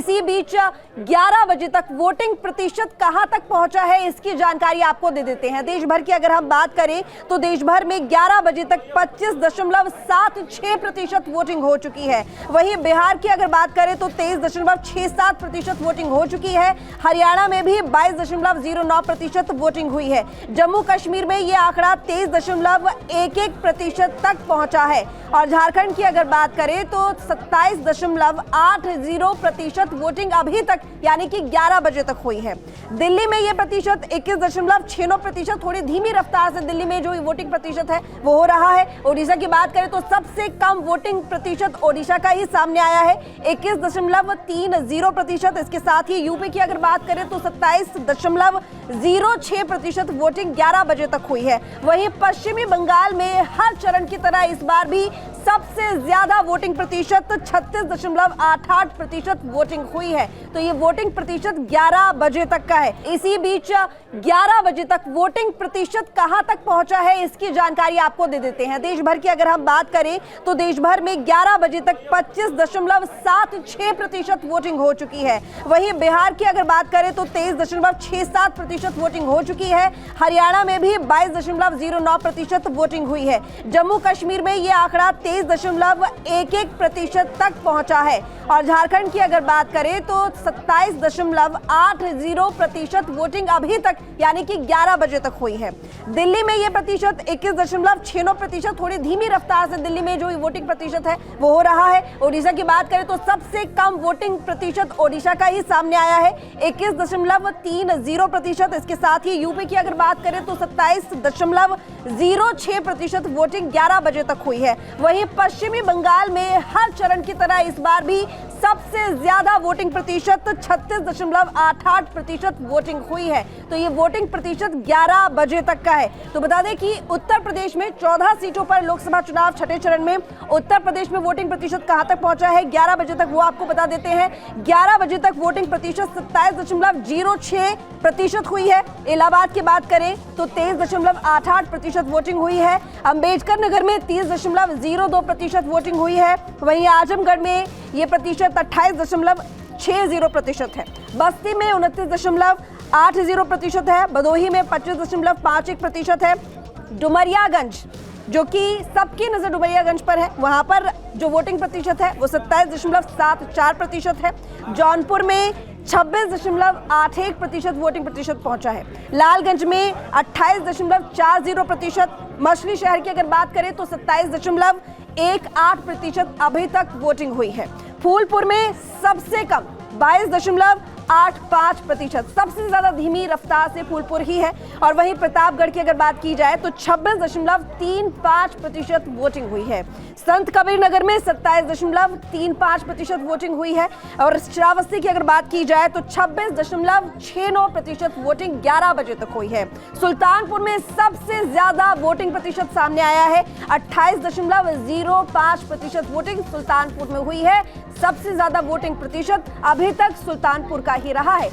इसी बीच 11 बजे तक वोटिंग प्रतिशत कहां तक पहुंचा है, इसकी जानकारी आपको दे देते हैं। देश भर की अगर हम बात करें तो देश भर में 11 बजे तक 25.76% वोटिंग हो चुकी है। वहीं बिहार की अगर बात करें तो 23.67% वोटिंग हो चुकी है। हरियाणा में भी 22.09% वोटिंग हुई है। जम्मू कश्मीर में यह आंकड़ा 23.11% तक पहुंचा है और झारखंड की अगर बात करें तो 27.80% वोटिंग अभी तक यानी कि 11 बजे तक हुई है। दिल्ली में यह प्रतिशत 21.69%, थोड़ी धीमी रफ्तार से दिल्ली में जो वोटिंग प्रतिशत है वो हो रहा है। ओडिशा की बात करें तो सबसे कम वोटिंग प्रतिशत ओडिशा का ही सामने आया है, 21.30%। इसके साथ ही यूपी की अगर बात करें तो 27.06% वोटिंग 11 बजे तक हुई है। वहीं पश्चिमी बंगाल में हर चरण की तरह इस बार भी सबसे ज्यादा वोटिंग प्रतिशत 36.88% वोटिंग हुई है। तो ये वोटिंग प्रतिशत 11 बजे तक का है। इसी बीच 11 बजे तक वोटिंग प्रतिशत कहां तक पहुंचा है, इसकी जानकारी आपको दे देते हैं। देश भर की अगर हम बात करें तो देश भर में 11 बजे तक 25.76% वोटिंग हो चुकी है। वहीं बिहार की अगर बात करें तो 23.67% वोटिंग हो चुकी है। हरियाणा में भी 22.09% वोटिंग हुई है। जम्मू कश्मीर में यह आंकड़ा 23.11% तक पहुंचा है और झारखंड की अगर बात करें तो 27.80% वोटिंग अभी तक यानी कि 11 बजे तक हुई है। दिल्ली में यह प्रतिशत 21.69%, थोड़ी धीमी रफ्तार से दिल्ली में जो वोटिंग प्रतिशत है वो हो रहा है। ओडिशा की बात करें तो सबसे कम वोटिंग प्रतिशत ओडिशा का ही सामने आया है, 21.30%। इसके साथ ही यूपी की अगर बात करें तो 27.06% वोटिंग 11 बजे तक हुई है। वहीं पश्चिमी बंगाल में हर चरण की तरह इस बार भी सबसे ज्यादा वोटिंग प्रतिशत 36.88% वोटिंग हुई है। तो ये वोटिंग प्रतिशत 11 बजे तक का है। तो बता दें कि उत्तर प्रदेश में 14 सीटों पर लोकसभा चुनाव छठे चरण में उत्तर प्रदेश में वोटिंग प्रतिशत कहां तक पहुंचा है 11 बजे तक, वो आपको बता देते हैं। 11 बजे तक वोटिंग प्रतिशत 27.06% हुई है। इलाहाबाद की बात करें तो 23.88% वोटिंग हुई है। अंबेडकर नगर में 30.02% वोटिंग हुई है। वहीं आजमगढ़ में ये प्रतिशत 28.60% है। बस्ती में 29.80% है। भदोही में 25.51% है। डुमरियागंज, जो कि सबकी नजर डुमरियागंज पर है, वहां पर जो वोटिंग प्रतिशत है वो 27.74% है। जौनपुर में 26.81% वोटिंग प्रतिशत पहुंचा है। लालगंज में 28.40%। मछली शहर की अगर बात करें तो 27.18% अभी तक वोटिंग हुई है। फूलपुर में सबसे कम 22.85%, सबसे ज्यादा धीमी रफ्तार से फूलपुर ही है। और वहीं प्रतापगढ़ की अगर बात की जाए तो 26.35% वोटिंग हुई है। संत कबीर नगर में 27.35% वोटिंग हुई है। और श्रावस्ती की अगर बात की जाए तो 26.69% वोटिंग 11 बजे तक हुई है। सुल्तानपुर में सबसे ज्यादा वोटिंग प्रतिशत सामने आया है, 28.05% वोटिंग सुल्तानपुर में हुई है। सबसे ज्यादा वोटिंग प्रतिशत अभी तक सुल्तानपुर का ही रहा है।